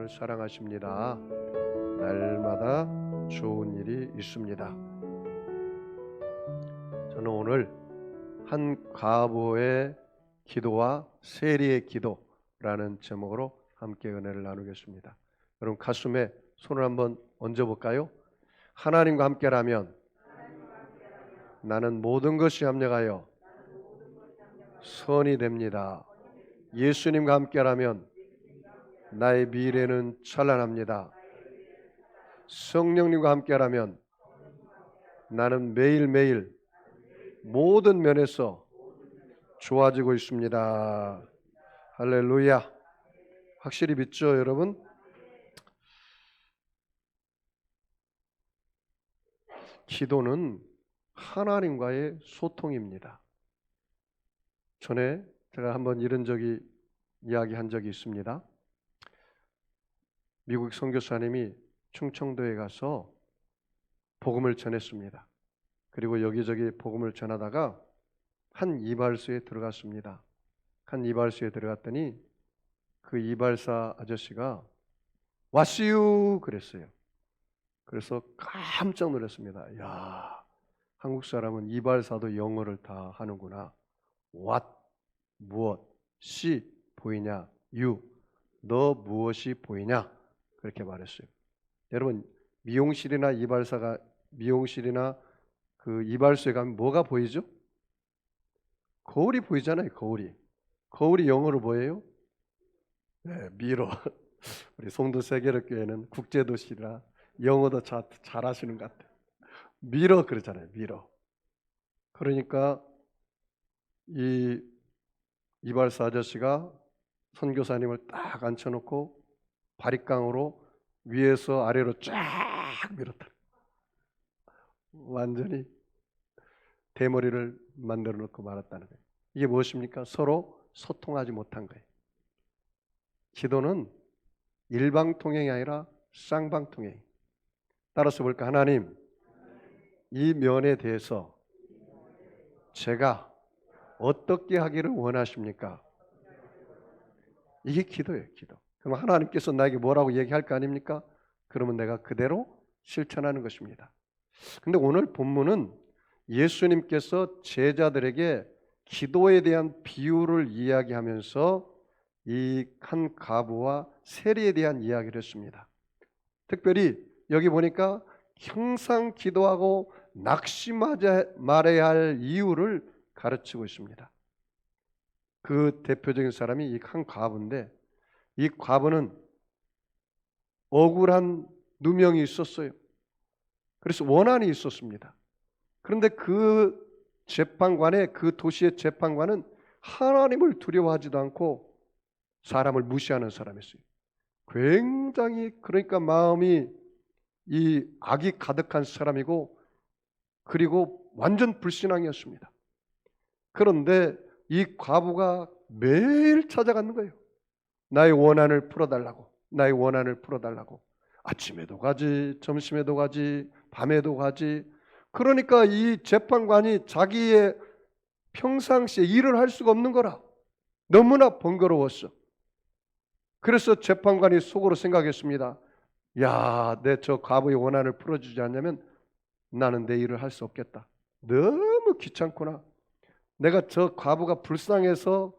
여러분을 사랑하십니다. 날마다 좋은 일이 있습니다. 저는 오늘 한 과부의 기도와 세리의 기도라는 제목으로 함께 은혜를 나누겠습니다. 여러분 가슴에 손을 한번 얹어볼까요? 하나님과 함께라면 나는 모든 것이 합력하여 선이 됩니다. 예수님과 함께라면 나의 미래는 찬란합니다. 성령님과 함께라면 나는 매일매일 모든 면에서 좋아지고 있습니다. 할렐루야. 확실히 믿죠, 여러분? 기도는 하나님과의 소통입니다. 전에 제가 한번 이런 이야기한 적이 있습니다. 미국 선교사님이 충청도에 가서 복음을 전했습니다. 그리고 여기저기 복음을 전하다가 한 이발소에 들어갔습니다. 한 이발소에 들어갔더니 그 이발사 아저씨가 왔슈 그랬어요. 그래서 깜짝 놀랐습니다. 야, 한국 사람은 이발사도 영어를 다 하는구나. What, 무엇, see, 보이냐, you, 너 무엇이 보이냐, 그렇게 말했어요. 여러분 미용실이나 그 이발소에 가면 뭐가 보이죠? 거울이 보이잖아요. 거울이 영어로 뭐예요? 네, 미러. 우리 송도 세계력교회는 국제도시라 영어도 잘하시는 것 같아요. 미러 그러잖아요. 미러. 그러니까 이 이발사 아저씨가 선교사님을 딱 앉혀놓고 바리깡으로 위에서 아래로 쫙 밀었다. 완전히 대머리를 만들어 놓고 말았다는 거예요. 이게 무엇입니까? 서로 소통하지 못한 거예요. 기도는 일방통행이 아니라 쌍방통행. 따라서 볼까? 하나님, 이 면에 대해서 제가 어떻게 하기를 원하십니까? 이게 기도예요, 기도. 그럼 하나님께서 나에게 뭐라고 얘기할 거 아닙니까? 그러면 내가 그대로 실천하는 것입니다. 근데 오늘 본문은 예수님께서 제자들에게 기도에 대한 비유를 이야기하면서 이 한 과부와 세리에 대한 이야기를 했습니다. 특별히 여기 보니까 항상 기도하고 낙심하지 말아야 할 이유를 가르치고 있습니다. 그 대표적인 사람이 이 한 과부인데, 이 과부는 억울한 누명이 있었어요. 그래서 원한이 있었습니다. 그런데 그 도시의 재판관은 하나님을 두려워하지도 않고 사람을 무시하는 사람이었어요. 굉장히 그러니까 마음이 이 악이 가득한 사람이고, 그리고 완전 불신앙이었습니다. 그런데 이 과부가 매일 찾아가는 거예요. 나의 원한을 풀어달라고. 나의 원한을 풀어달라고. 아침에도 가지, 점심에도 가지, 밤에도 가지. 그러니까 이 재판관이 자기의 평상시에 일을 할 수가 없는 거라. 너무나 번거로웠어. 그래서 재판관이 속으로 생각했습니다. 야, 내 저 과부의 원한을 풀어주지 않냐면 나는 내 일을 할 수 없겠다. 너무 귀찮구나. 내가 저 과부가 불쌍해서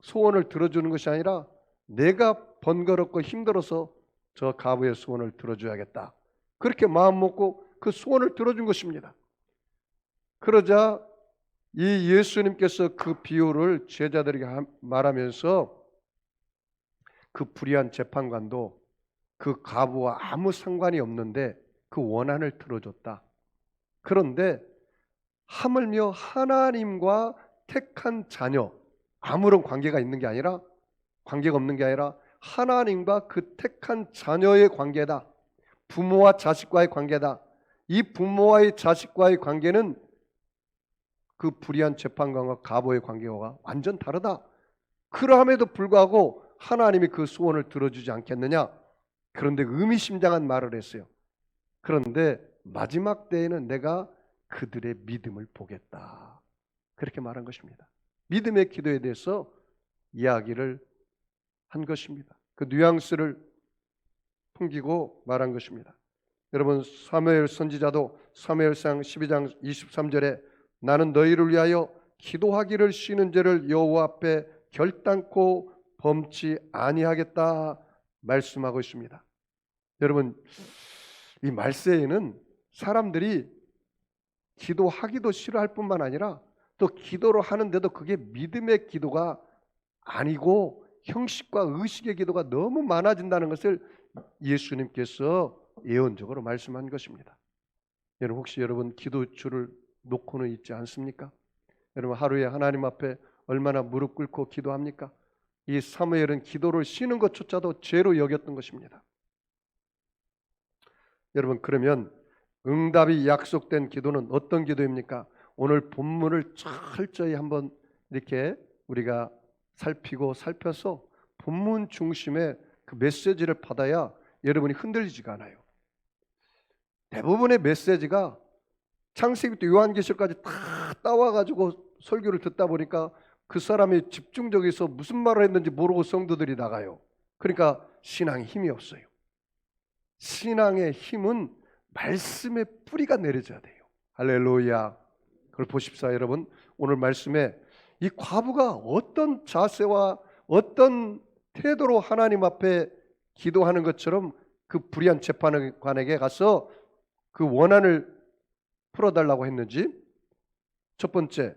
소원을 들어주는 것이 아니라 내가 번거롭고 힘들어서 저 과부의 소원을 들어줘야겠다. 그렇게 마음 먹고 그 소원을 들어준 것입니다. 그러자 이 예수님께서 그 비유를 제자들에게 말하면서 그 불의한 재판관도 그 과부와 아무 상관이 없는데 그 원한을 들어줬다. 그런데 하물며 하나님과 택한 자녀, 아무런 관계가 없는 게 아니라 하나님과 그 택한 자녀의 관계다. 부모와 자식과의 관계다. 이 부모와의 자식과의 관계는 그 불의한 재판관과 과부의 관계와 완전 다르다. 그러함에도 불구하고 하나님이 그 소원을 들어주지 않겠느냐? 그런데 의미심장한 말을 했어요. 그런데 마지막 때에는 내가 그들의 믿음을 보겠다. 그렇게 말한 것입니다. 믿음의 기도에 대해서 이야기를 한 것입니다. 그 뉘앙스를 풍기고 말한 것입니다. 여러분, 사무엘 선지자도 사무엘상 12장 23절에 나는 너희를 위하여 기도하기를 쉬는 죄를 여호와 앞에 결단코 범치 아니하겠다 말씀하고 있습니다. 여러분, 이 말세에는 사람들이 기도하기도 싫어할 뿐만 아니라 또 기도를 하는데도 그게 믿음의 기도가 아니고 형식과 의식의 기도가 너무 많아진다는 것을 예수님께서 예언적으로 말씀한 것입니다. 여러분, 혹시 여러분 기도줄을 놓고는 있지 않습니까? 여러분, 하루에 하나님 앞에 얼마나 무릎 꿇고 기도합니까? 이 사무엘은 기도를 쉬는 것조차도 죄로 여겼던 것입니다. 여러분, 그러면 응답이 약속된 기도는 어떤 기도입니까? 오늘 본문을 철저히 한번 이렇게 우리가 살펴서 본문 중심의 그 메시지를 받아야 여러분이 흔들리지가 않아요. 대부분의 메시지가 창세기부터 요한계시록까지 다 따와가지고 설교를 듣다 보니까 그 사람이 집중적에서 무슨 말을 했는지 모르고 성도들이 나가요. 그러니까 신앙에 힘이 없어요. 신앙의 힘은 말씀의 뿌리가 내려져야 돼요. 할렐루야. 그걸 보십시오, 여러분. 오늘 말씀에 이 과부가 어떤 자세와 어떤 태도로 하나님 앞에 기도하는 것처럼 그 불의한 재판관에게 가서 그 원한을 풀어달라고 했는지, 첫 번째,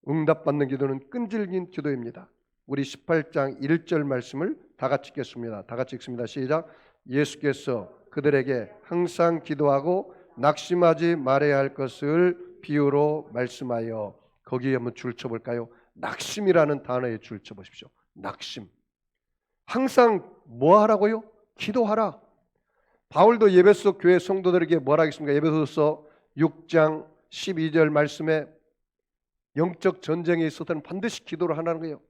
응답받는 기도는 끈질긴 기도입니다. 우리 18장 1절 말씀을 다 같이 읽겠습니다. 다 같이 읽습니다. 시작. 예수께서 그들에게 항상 기도하고 낙심하지 말아야 할 것을 비유로 말씀하여, 거기에 한번 줄 쳐볼까요? 낙심이라는 단어에 줄 쳐보십시오. 낙심. 항상 뭐 하라고요? 기도하라. 바울도 예배소 교회 성도들에게 뭐라 하겠습니까? 예배소서 6장 12절 말씀에 영적 전쟁에 있어서는 반드시 기도를 하라는 거예요.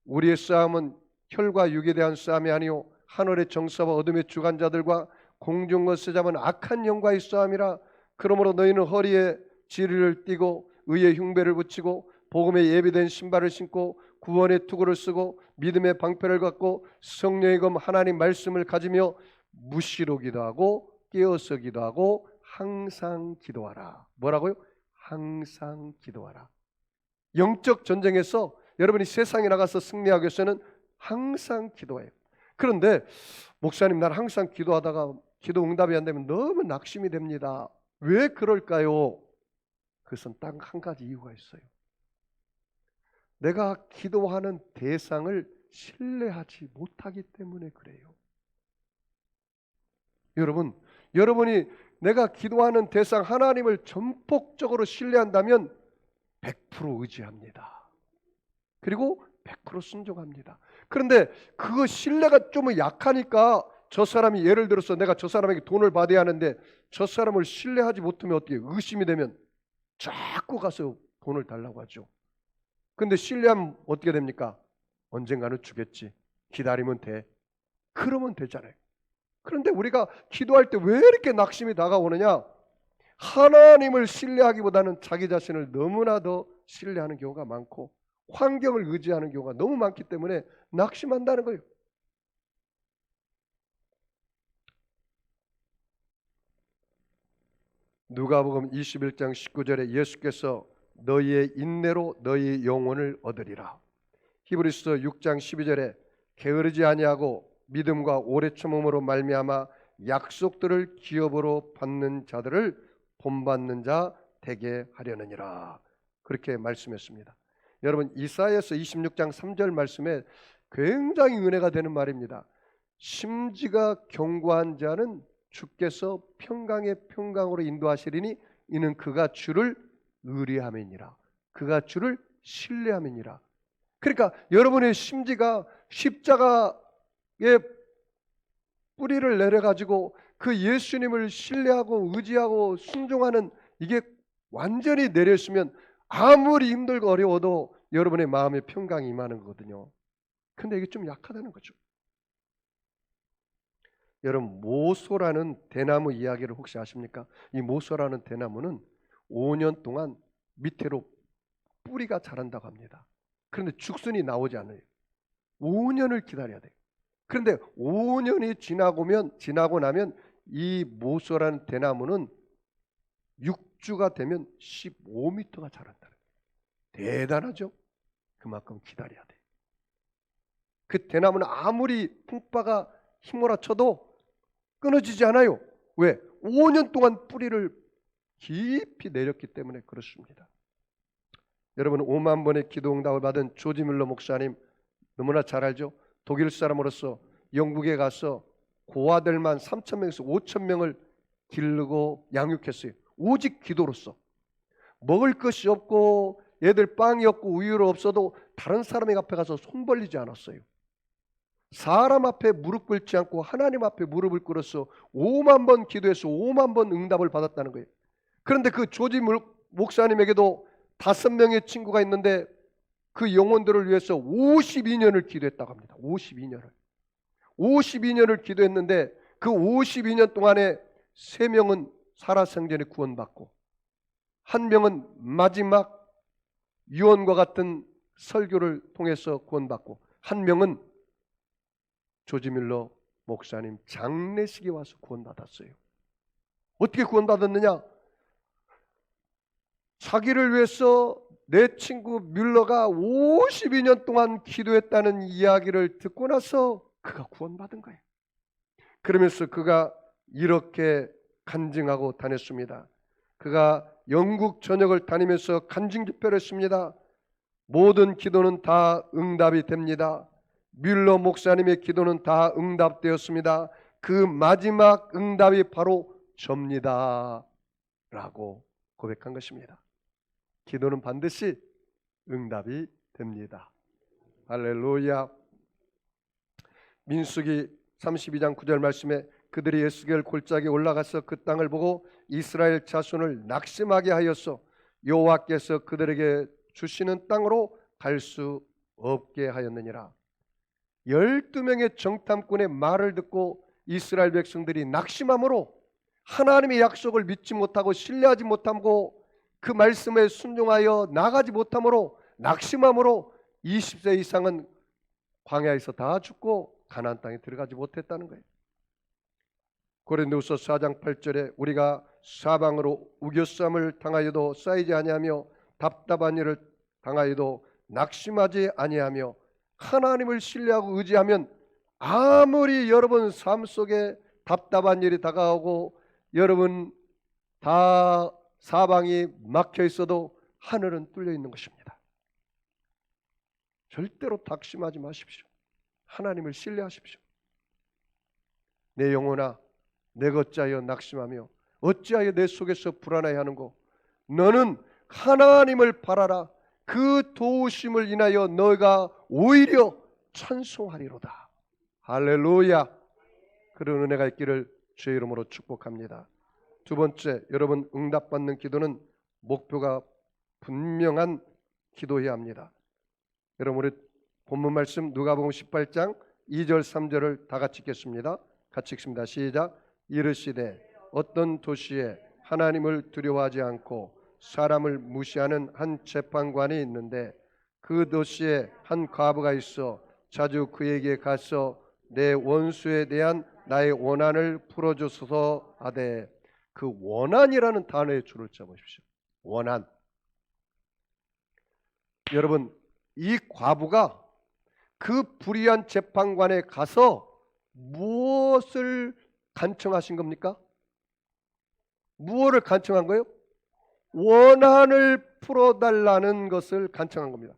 우리의 싸움은 혈과 육에 대한 싸움이 아니요 하늘의 정사와 어둠의 주관자들과 공중과 세자만 악한 영과의 싸움이라. 그러므로 너희는 허리에 지리를 띠고 의의 흉배를 붙이고 복음에 예비된 신발을 신고 구원의 투구를 쓰고 믿음의 방패를 갖고 성령의 검 하나님 말씀을 가지며 무시로 기도하고 깨어서 기도하고 항상 기도하라. 뭐라고요? 항상 기도하라. 영적 전쟁에서 여러분이 세상에 나가서 승리하기 위해서는 항상 기도해요. 그런데 목사님, 난 항상 기도하다가 기도 응답이 안 되면 너무 낙심이 됩니다. 왜 그럴까요? 그것은 딱 한 가지 이유가 있어요. 내가 기도하는 대상을 신뢰하지 못하기 때문에 그래요. 여러분이 내가 기도하는 대상 하나님을 전폭적으로 신뢰한다면 100% 의지합니다. 그리고 100% 순종합니다. 그런데 그 신뢰가 좀 약하니까 저 사람이, 예를 들어서 내가 저 사람에게 돈을 받아야 하는데 저 사람을 신뢰하지 못하면 어떻게 의심이 되면 자꾸 가서 돈을 달라고 하죠. 근데 신뢰하면 어떻게 됩니까? 언젠가는 주겠지. 기다리면 돼. 그러면 되잖아요. 그런데 우리가 기도할 때 왜 이렇게 낙심이 다가오느냐? 하나님을 신뢰하기보다는 자기 자신을 너무나 더 신뢰하는 경우가 많고 환경을 의지하는 경우가 너무 많기 때문에 낙심한다는 거예요. 누가복음 21장 19절에 예수께서 너희의 인내로 너희의 영혼을 얻으리라. 히브리서 6장 12절에 게으르지 아니하고 믿음과 오래 참음으로 말미암아 약속들을 기업으로 받는 자들을 본받는 자 되게 하려느니라. 그렇게 말씀했습니다. 여러분, 이사야서 26장 3절 말씀에 굉장히 은혜가 되는 말입니다. 심지가 견고한 자는 주께서 평강의 평강으로 인도하시리니 이는 그가 주를 의뢰함이니라. 그가 주를 신뢰함이니라. 그러니까 여러분의 심지가 십자가의 뿌리를 내려가지고 그 예수님을 신뢰하고 의지하고 순종하는, 이게 완전히 내렸으면 아무리 힘들고 어려워도 여러분의 마음에 평강이 임하는 거거든요. 근데 이게 좀 약하다는 거죠. 여러분, 모소라는 대나무 이야기를 혹시 아십니까? 이 모소라는 대나무는 5년 동안 밑으로 뿌리가 자란다고 합니다. 그런데 죽순이 나오지 않아요. 5년을 기다려야 돼요. 그런데 5년이 지나고 나면 이 모서라는 대나무는 6주가 되면 15m가 자란다. 대단하죠? 그만큼 기다려야 돼. 그 대나무는 아무리 풍파가 휘몰아쳐도 끊어지지 않아요. 왜? 5년 동안 뿌리를 깊이 내렸기 때문에 그렇습니다. 여러분, 5만 번의 기도 응답을 받은 조지 뮬러 목사님 너무나 잘 알죠? 독일 사람으로서 영국에 가서 고아들만 3,000명에서 5,000명을 기르고 양육했어요. 오직 기도로서. 먹을 것이 없고 애들 빵이 없고 우유가 없어도 다른 사람의 앞에 가서 손 벌리지 않았어요. 사람 앞에 무릎 꿇지 않고 하나님 앞에 무릎을 꿇어서 5만 번 기도해서 5만 번 응답을 받았다는 거예요. 그런데 그 조지 목사님에게도 5명의 친구가 있는데 그 영혼들을 위해서 52년을 기도했다고 합니다. 52년을 기도했는데 그 52년 동안에 3명은 살아생전에 구원받고, 1명은 마지막 유언과 같은 설교를 통해서 구원받고, 1명은 조지 뮬러 목사님 장례식에 와서 구원받았어요. 어떻게 구원받았느냐? 자기를 위해서 내 친구 뮬러가 52년 동안 기도했다는 이야기를 듣고 나서 그가 구원받은 거예요. 그러면서 그가 이렇게 간증하고 다녔습니다. 그가 영국 전역을 다니면서 간증 집회를 했습니다. 모든 기도는 다 응답이 됩니다. 뮬러 목사님의 기도는 다 응답되었습니다. 그 마지막 응답이 바로 접니다 라고 고백한 것입니다. 기도는 반드시 응답이 됩니다. 할렐루야. 민수기 32장 9절 말씀에 그들이 에스겔 골짜기에 올라가서 그 땅을 보고 이스라엘 자손을 낙심하게 하였어 여호와께서 그들에게 주시는 땅으로 갈 수 없게 하였느니라. 12명의 정탐꾼의 말을 듣고 이스라엘 백성들이 낙심함으로 하나님의 약속을 믿지 못하고 신뢰하지 못하고 그 말씀에 순종하여 나가지 못함으로 낙심함으로 20세 이상은 광야에서 다 죽고 가나안 땅에 들어가지 못했다는 거예요. 고린도후서 4장 8절에 우리가 사방으로 우겨쌈을 당하여도 쌓이지 아니하며 답답한 일을 당하여도 낙심하지 아니하며 하나님을 신뢰하고 의지하면 아무리 여러분 삶 속에 답답한 일이 다가오고 여러분 다 사방이 막혀 있어도 하늘은 뚫려 있는 것입니다. 절대로 낙심하지 마십시오. 하나님을 신뢰하십시오. 내 영혼아, 내가 어찌하여 낙심하며 어찌하여 내 속에서 불안해하는고? 너는 하나님을 바라라. 그 도우심을 인하여 너가 오히려 찬송하리로다. 할렐루야. 그런 은혜가 있기를 주의 이름으로 축복합니다. 두 번째, 여러분 응답받는 기도는 목표가 분명한 기도해야 합니다. 여러분 우리 본문 말씀 누가복음 18장 2절 3절을 다 같이 읽겠습니다. 같이 읽습니다. 시작. 이르시되 어떤 도시에 하나님을 두려워하지 않고 사람을 무시하는 한 재판관이 있는데 그 도시에 한 과부가 있어 자주 그에게 가서 내 원수에 대한 나의 원한을 풀어주소서 하되. 그 원한이라는 단어의 줄을 잡으십시오. 원한. 여러분 이 과부가 그 불의한 재판관에 가서 무엇을 간청하신 겁니까? 무엇을 간청한 거예요? 원한을 풀어달라는 것을 간청한 겁니다.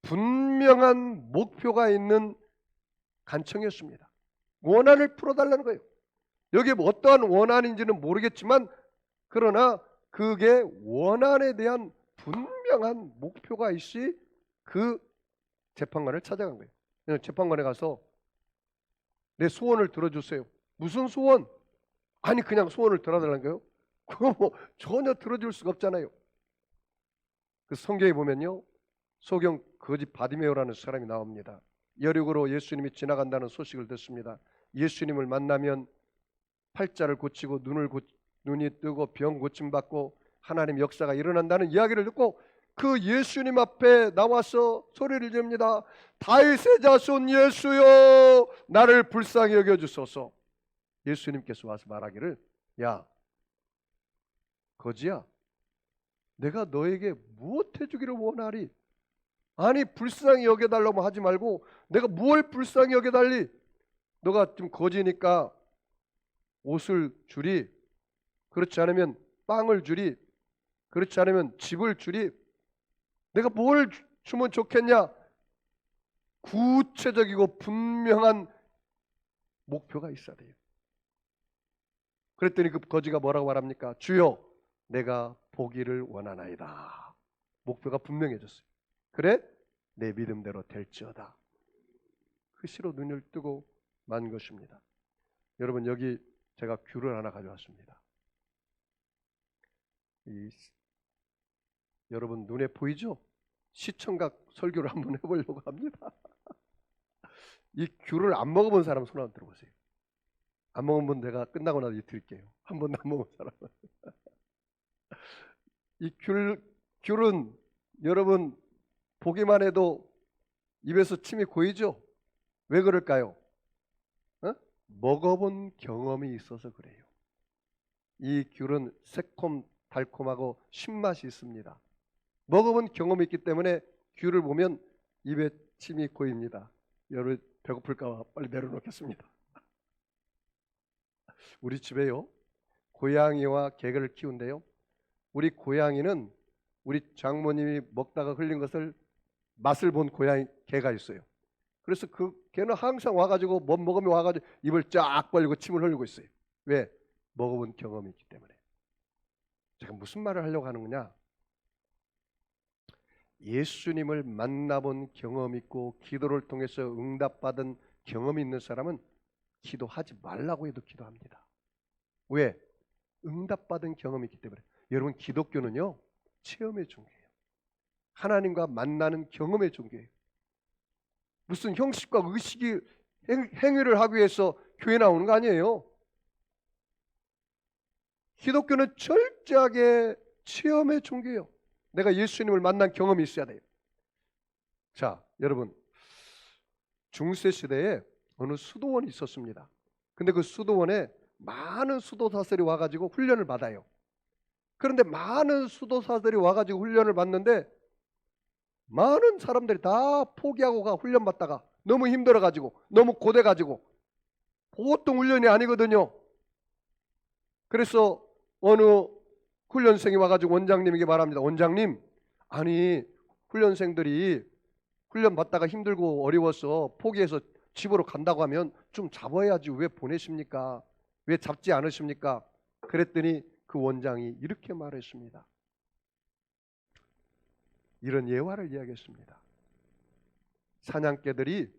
분명한 목표가 있는 간청이었습니다. 원한을 풀어달라는 거예요. 여기에 어떠한 원한인지는 모르겠지만 그러나 그게 원한에 대한 분명한 목표가 있이 그 재판관을 찾아간 거예요. 재판관에 가서 내 소원을 들어주세요. 무슨 소원? 아니 그냥 소원을 들어달라는 거예요. 그거 뭐 전혀 들어줄 수가 없잖아요. 그 성경에 보면요, 소경 거지 바디메오라는 사람이 나옵니다. 여륙으로 예수님이 지나간다는 소식을 듣습니다. 예수님을 만나면 팔자를 고치고 눈이 뜨고 병 고침받고 하나님 역사가 일어난다는 이야기를 듣고 그 예수님 앞에 나와서 소리를 지릅니다. 다윗의 자손 예수여, 나를 불쌍히 여겨주소서. 예수님께서 와서 말하기를, 야 거지야, 내가 너에게 무엇 해주기를 원하리? 아니 불쌍히 여겨달라고 하지 말고 내가 무엇을 불쌍히 여겨달리? 너가 좀 거지니까 옷을 주리, 그렇지 않으면 빵을 주리, 그렇지 않으면 집을 주리. 내가 뭘 주면 좋겠냐? 구체적이고 분명한 목표가 있어야 돼요. 그랬더니 그 거지가 뭐라고 말합니까? 주여, 내가 보기를 원하나이다. 목표가 분명해졌어요. 그래? 내 믿음대로 될지어다. 그 시로 눈을 뜨고 만 것입니다. 여러분, 여기 제가 귤을 하나 가져왔습니다. 여러분 눈에 보이죠? 시청각 설교를 한번 해보려고 합니다. 이 귤을 안 먹어본 사람 손 한번 들어보세요. 안 먹은 분 내가 끝나고 나서 드릴게요. 한 번도 안 먹은 사람은. 이 귤은 여러분 보기만 해도 입에서 침이 고이죠? 왜 그럴까요? 먹어본 경험이 있어서 그래요. 이 귤은 새콤 달콤하고 신맛이 있습니다. 먹어본 경험이 있기 때문에 귤을 보면 입에 침이 고입니다. 여러분 배고플까 봐 빨리 내려놓겠습니다. 우리 집에요, 고양이와 개를 키운대요. 우리 고양이는 우리 장모님이 먹다가 흘린 것을 맛을 본 고양이 개가 있어요. 그래서 그 개는 항상 와가지고 못 먹으면 와가지고 입을 쫙 벌리고 침을 흘리고 있어요. 왜? 먹어본 경험이 있기 때문에. 제가 무슨 말을 하려고 하는 거냐? 예수님을 만나본 경험이 있고 기도를 통해서 응답받은 경험이 있는 사람은 기도하지 말라고 해도 기도합니다. 왜? 응답받은 경험이 있기 때문에. 여러분, 기독교는요 체험의 종교예요. 하나님과 만나는 경험의 종교예요. 무슨 형식과 의식이 행위를 하기 위해서 교회 나오는 거 아니에요. 기독교는 철저하게 체험의 종교예요. 내가 예수님을 만난 경험이 있어야 돼요. 자, 여러분, 중세 시대에 어느 수도원이 있었습니다. 근데 그 수도원에 많은 수도사들이 와가지고 훈련을 받아요. 그런데 많은 수도사들이 와가지고 훈련을 받는데 많은 사람들이 다 포기하고 훈련 받다가 너무 힘들어가지고 너무 고돼가지고 보통 훈련이 아니거든요. 그래서 어느 훈련생이 와가지고 원장님에게 말합니다. 원장님, 아니 훈련생들이 훈련 받다가 힘들고 어려워서 포기해서 집으로 간다고 하면 좀 잡아야지 왜 보내십니까? 왜 잡지 않으십니까? 그랬더니 그 원장이 이렇게 말했습니다. 이런 예화를 이야기했습니다. 사냥개들이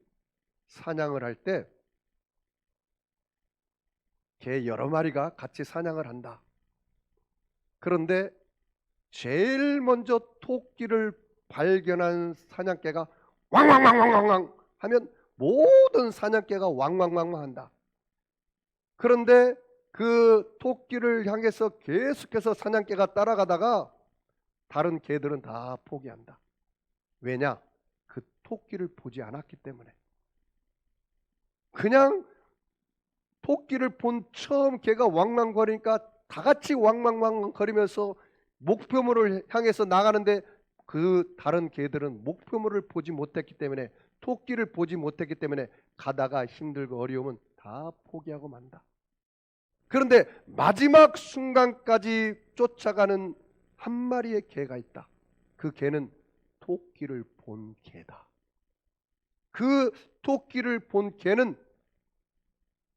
사냥을 할 때 개 여러 마리가 같이 사냥을 한다. 그런데 제일 먼저 토끼를 발견한 사냥개가 왕왕왕왕왕 하면 모든 사냥개가 왕왕왕왕 한다. 그런데 그 토끼를 향해서 계속해서 사냥개가 따라가다가 다른 개들은 다 포기한다. 왜냐? 그 토끼를 보지 않았기 때문에. 그냥 토끼를 본 처음 개가 왕왕거리니까 다 같이 왕왕왕 거리면서 목표물을 향해서 나가는데 그 다른 개들은 목표물을 보지 못했기 때문에, 토끼를 보지 못했기 때문에 가다가 힘들고 어려우면 다 포기하고 만다. 그런데 마지막 순간까지 쫓아가는 한 마리의 개가 있다. 그 개는 토끼를 본 개다. 그 토끼를 본 개는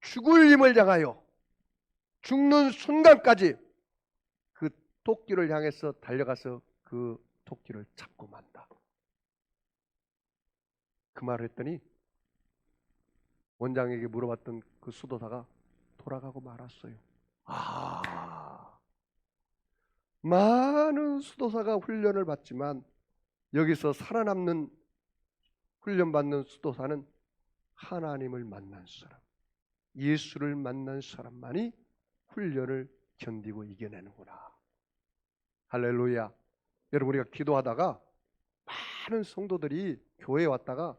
죽을 힘을 향하여 죽는 순간까지 그 토끼를 향해서 달려가서 그 토끼를 잡고 만다. 그 말을 했더니 원장에게 물어봤던 그 수도사가 돌아가고 말았어요. 많은 수도사가 훈련을 받지만 여기서 살아남는 훈련받는 수도사는 하나님을 만난 사람, 예수를 만난 사람만이 훈련을 견디고 이겨내는구나. 할렐루야. 여러분, 우리가 기도하다가 많은 성도들이 교회에 왔다가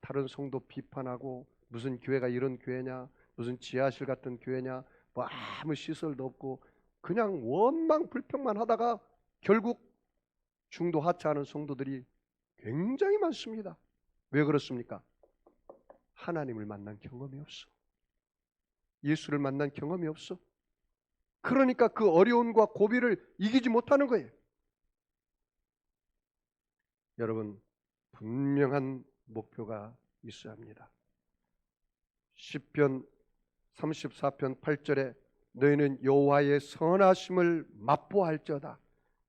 다른 성도 비판하고, 무슨 교회가 이런 교회냐, 무슨 지하실 같은 교회냐, 뭐 아무 시설도 없고 그냥 원망 불평만 하다가 결국 중도 하차하는 성도들이 굉장히 많습니다. 왜 그렇습니까? 하나님을 만난 경험이 없어. 예수를 만난 경험이 없어. 그러니까 그 어려움과 고비를 이기지 못하는 거예요. 여러분, 분명한 목표가 있어야 합니다. 시편 34편 8절에 너희는 여호와의 선하심을 맛보할지어다.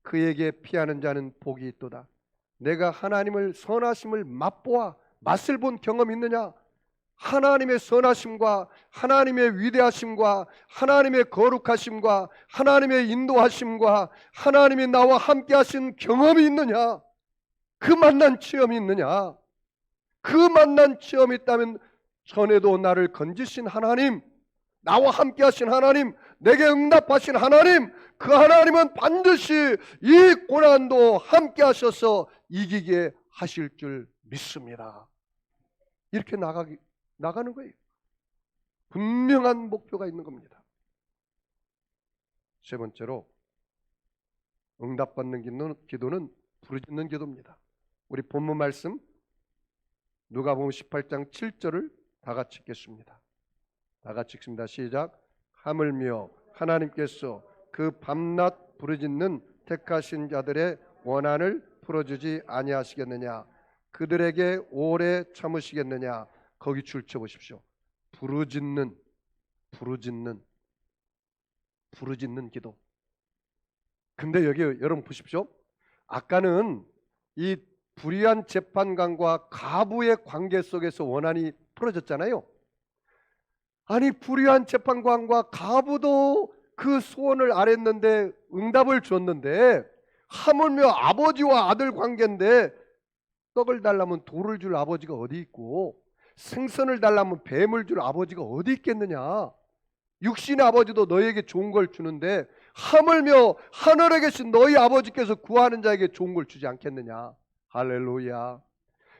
그에게 피하는 자는 복이 있도다. 내가 하나님을 선하심을 맛보아 맛을 본 경험이 있느냐? 하나님의 선하심과 하나님의 위대하심과 하나님의 거룩하심과 하나님의 인도하심과 하나님이 나와 함께 하신 경험이 있느냐? 그 만난 체험이 있느냐? 그 만난 체험이 있다면 전에도 나를 건지신 하나님, 나와 함께 하신 하나님, 내게 응답하신 하나님, 그 하나님은 반드시 이 고난도 함께 하셔서 이기게 하실 줄 믿습니다. 이렇게 나가는 거예요. 분명한 목표가 있는 겁니다. 세 번째로, 응답받는 기도는 부르짖는 기도입니다. 우리 본문 말씀 누가복음 18장 7절을 다 같이 읽겠습니다. 다 같이 읽습니다. 시작. 하물며 하나님께서 그 밤낮 부르짖는 택하신 자들의 원한을 풀어주지 아니하시겠느냐? 그들에게 오래 참으시겠느냐? 거기 줄쳐 보십시오. 부르짖는 기도. 근데 여기 여러분 보십시오. 아까는 이 불의한 재판관과 가부의 관계 속에서 원한이 풀어졌잖아요. 아니, 불의한 재판관과 가부도 그 소원을 아랬는데 응답을 줬는데, 하물며 아버지와 아들 관계인데 떡을 달라면 돌을 줄 아버지가 어디 있고, 생선을 달라면 뱀을 줄 아버지가 어디 있겠느냐? 육신의 아버지도 너희에게 좋은 걸 주는데 하물며 하늘에 계신 너희 아버지께서 구하는 자에게 좋은 걸 주지 않겠느냐? 할렐루야.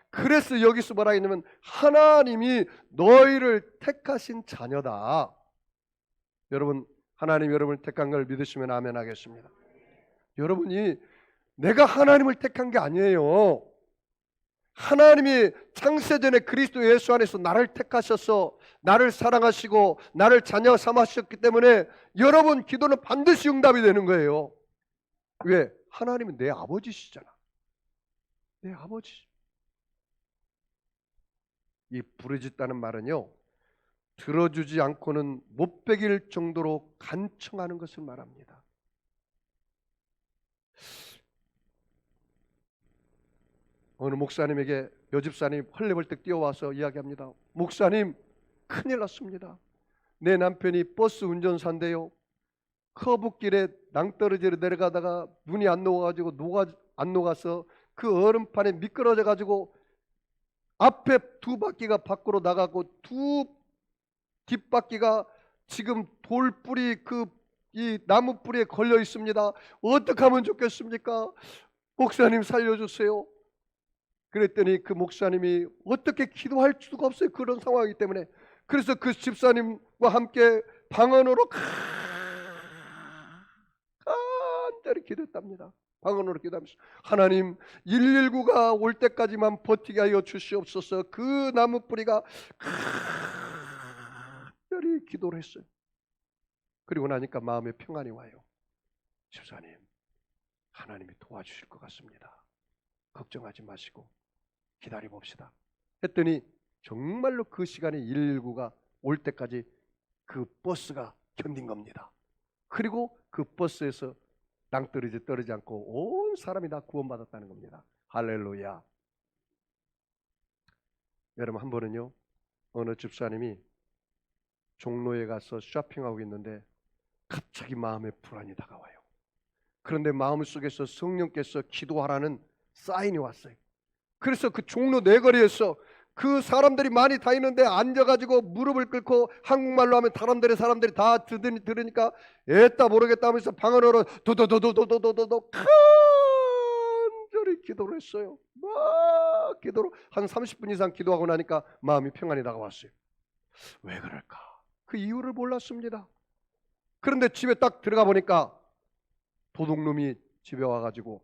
그래서 여기서 뭐라 했냐면 하나님이 너희를 택하신 자녀다. 여러분, 하나님 여러분을 택한 걸 믿으시면 아멘 하겠습니다. 여러분이 내가 하나님을 택한 게 아니에요. 하나님이 창세전에 그리스도 예수 안에서 나를 택하셔서 나를 사랑하시고 나를 자녀 삼으셨기 때문에 여러분 기도는 반드시 응답이 되는 거예요. 왜? 하나님은 내 아버지시잖아. 내 아버지. 이 부르짖다는 말은요, 들어주지 않고는 못 베길 정도로 간청하는 것을 말합니다. 어느 목사님에게 여집사님 헐레벌떡 뛰어와서 이야기합니다. 목사님, 큰일 났습니다. 내 남편이 버스 운전사인데요, 커브길에 낭떠러지로 내려가다가 문이 안 녹아서 그 얼음판에 미끄러져가지고 앞에 두 바퀴가 밖으로 나가고 두 뒷바퀴가 지금 돌뿌리 이 나무 뿌리에 걸려 있습니다. 어떻게 하면 좋겠습니까? 목사님 살려주세요. 그랬더니 그 목사님이 어떻게 기도할 수가 없어요. 그런 상황이기 때문에. 그래서 그 집사님과 함께 방언으로 간절히 기도했답니다. 방언으로 기도하면서 하나님 119가 올 때까지만 버티게 하여 주시옵소서. 그 나무 뿌리가 간절히 기도를 했어요. 그리고 나니까 마음에 평안이 와요. 집사님, 하나님이 도와주실 것 같습니다. 걱정하지 마시고 기다려봅시다. 했더니 정말로 그 시간에 119가 올 때까지 그 버스가 견딘 겁니다. 그리고 그 버스에서 낭떠러지 떨어지지 않고 온 사람이 다 구원받았다는 겁니다. 할렐루야. 여러분, 한 번은요, 어느 집사님이 종로에 가서 쇼핑하고 있는데 갑자기 마음에 불안이 다가와요. 그런데 마음속에서 성령께서 기도하라는 사인이 왔어요. 그래서 그 종로 내거리에서 그 사람들이 많이 다니는데 앉아가지고 무릎을 꿇고 한국말로 하면 사람들이 다 들으니까 애따 모르겠다 하면서 방언으로 도도도도도도도도 기도를 했어요. 막 기도로 한 30분 이상 기도하고 나니까 마음이 평안이 다가왔어요. 왜 그럴까? 그 이유를 몰랐습니다. 그런데 집에 딱 들어가 보니까 도둑놈이 집에 와가지고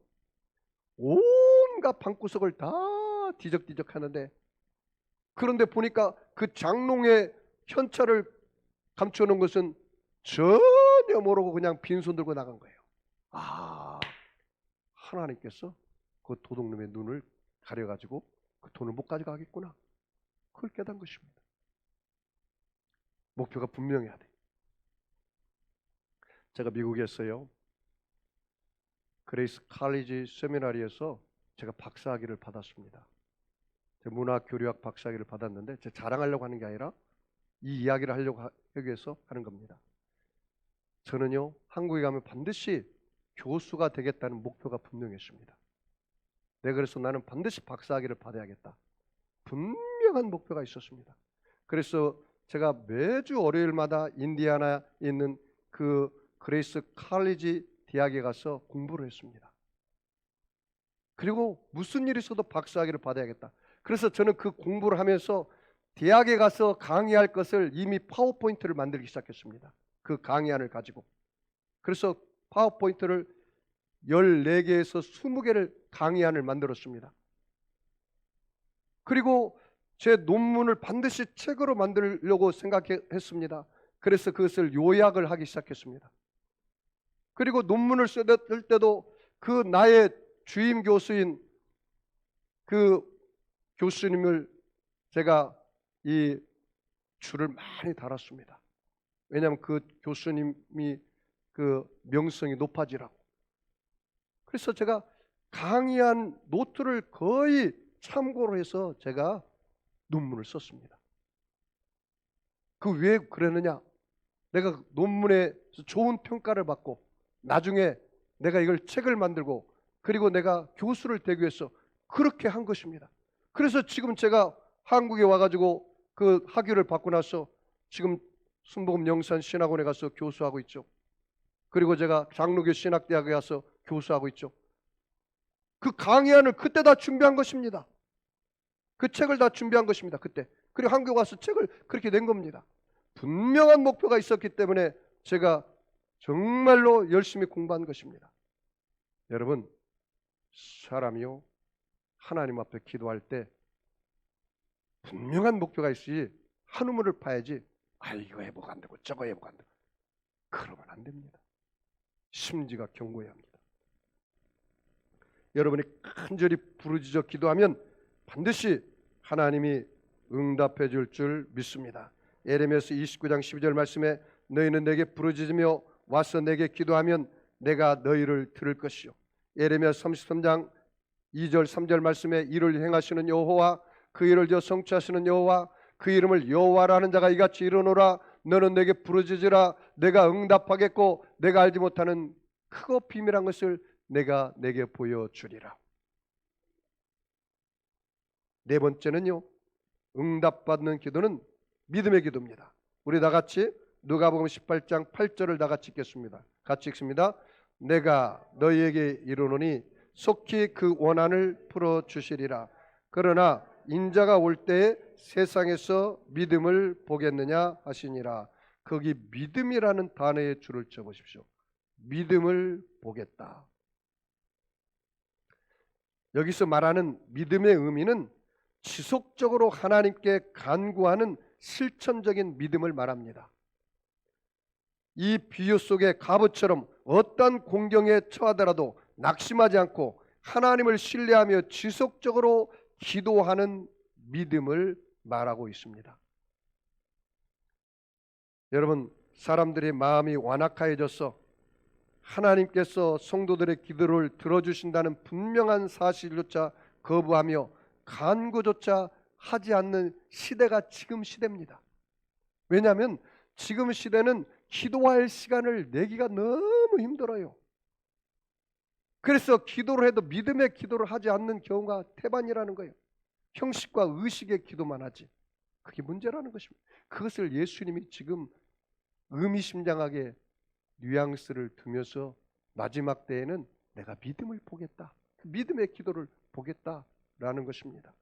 온갖 방구석을 다 뒤적뒤적 하는데, 그런데 보니까 그 장롱에 현찰을 감춰놓은 것은 전혀 모르고 그냥 빈손 들고 나간 거예요. 아, 하나님께서 그 도둑놈의 눈을 가려가지고 그 돈을 못 가져가겠구나. 그걸 깨달은 것입니다. 목표가 분명해야 돼. 제가 미국에서요, 그레이스 칼리지 세미나리에서 제가 박사학위를 받았습니다. 문화교류학 박사학위를 받았는데, 제가 자랑하려고 하는 게 아니라 이 이야기를 하려고 하기 위해서 하는 겁니다. 저는요, 한국에 가면 반드시 교수가 되겠다는 목표가 분명했습니다. 내가 그래서 나는 반드시 박사학위를 받아야겠다. 분명한 목표가 있었습니다. 그래서 제가 매주 월요일마다 인디애나에 있는 그 그레이스 칼리지 대학에 가서 공부를 했습니다. 그리고 무슨 일이 있어도 박사학위를 받아야겠다. 그래서 저는 그 공부를 하면서 대학에 가서 강의할 것을 이미 파워포인트를 만들기 시작했습니다. 그 강의안을 가지고. 그래서 파워포인트를 14개에서 20개를 강의안을 만들었습니다. 그리고 제 논문을 반드시 책으로 만들려고 생각했습니다. 그래서 그것을 요약을 하기 시작했습니다. 그리고 논문을 쓸 때도 그 나의 주임 교수인 그 교수님을 제가 이 줄을 많이 달았습니다. 왜냐하면 그 교수님이 그 명성이 높아지라고. 그래서 제가 강의한 노트를 거의 참고로 해서 제가 논문을 썼습니다. 그 왜 그랬느냐? 내가 논문에 좋은 평가를 받고 나중에 내가 이걸 책을 만들고 그리고 내가 교수를 되기 위해서 그렇게 한 것입니다. 그래서 지금 제가 한국에 와가지고 그 학위를 받고 나서 지금 순복음 영산 신학원에 가서 교수하고 있죠. 그리고 제가 장로교 신학대학에 가서 교수하고 있죠. 그 강의안을 그때 다 준비한 것입니다. 그 책을 다 준비한 것입니다. 그때. 그리고 한국에 와서 책을 그렇게 낸 겁니다. 분명한 목표가 있었기 때문에 제가 정말로 열심히 공부한 것입니다. 여러분, 사람이요, 하나님 앞에 기도할 때 분명한 목표가 있어야지 한우물을 파야지, 이거 해보고 안 되고 저거 해보고 안 되고 그러면 안 됩니다. 심지가 견고해야 합니다. 여러분이 간절히 부르짖어 기도하면 반드시 하나님이 응답해 줄 믿습니다. 예레미야서 29장 12절 말씀에 너희는 내게 부르짖으며 와서 내게 기도하면 내가 너희를 들을 것이요. 예레미야 33장 2절 3절 말씀에 이를 행하시는 여호와 그 일을 성취하시는 여호와 그 이름을 여호와라는 자가 이같이 이르노라. 너는 내게 부르짖으라. 내가 응답하겠고 내가 알지 못하는 크고 비밀한 것을 내가 내게 보여주리라. 네 번째는요, 응답받는 기도는 믿음의 기도입니다. 우리 다 같이 누가복음 18장 8절을 다 같이 읽겠습니다. 같이 읽습니다. 내가 너희에게 이르노니 속히 그 원한을 풀어주시리라. 그러나 인자가 올 때에 세상에서 믿음을 보겠느냐 하시니라. 거기 믿음이라는 단어에 줄을 쳐보십시오. 믿음을 보겠다. 여기서 말하는 믿음의 의미는 지속적으로 하나님께 간구하는 실천적인 믿음을 말합니다. 이 비유 속에 갑옷처럼 어떤 공경에 처하더라도 낙심하지 않고 하나님을 신뢰하며 지속적으로 기도하는 믿음을 말하고 있습니다. 여러분, 사람들의 마음이 완악해져서 하나님께서 성도들의 기도를 들어주신다는 분명한 사실조차 거부하며 간구조차 하지 않는 시대가 지금 시대입니다. 왜냐하면 지금 시대는 기도할 시간을 내기가 너무 힘들어요. 그래서 기도를 해도 믿음의 기도를 하지 않는 경우가 태반이라는 거예요. 형식과 의식의 기도만 하지. 그게 문제라는 것입니다. 그것을 예수님이 지금 의미심장하게 뉘앙스를 두면서 마지막 때에는 내가 믿음을 보겠다. 믿음의 기도를 보겠다라는 것입니다.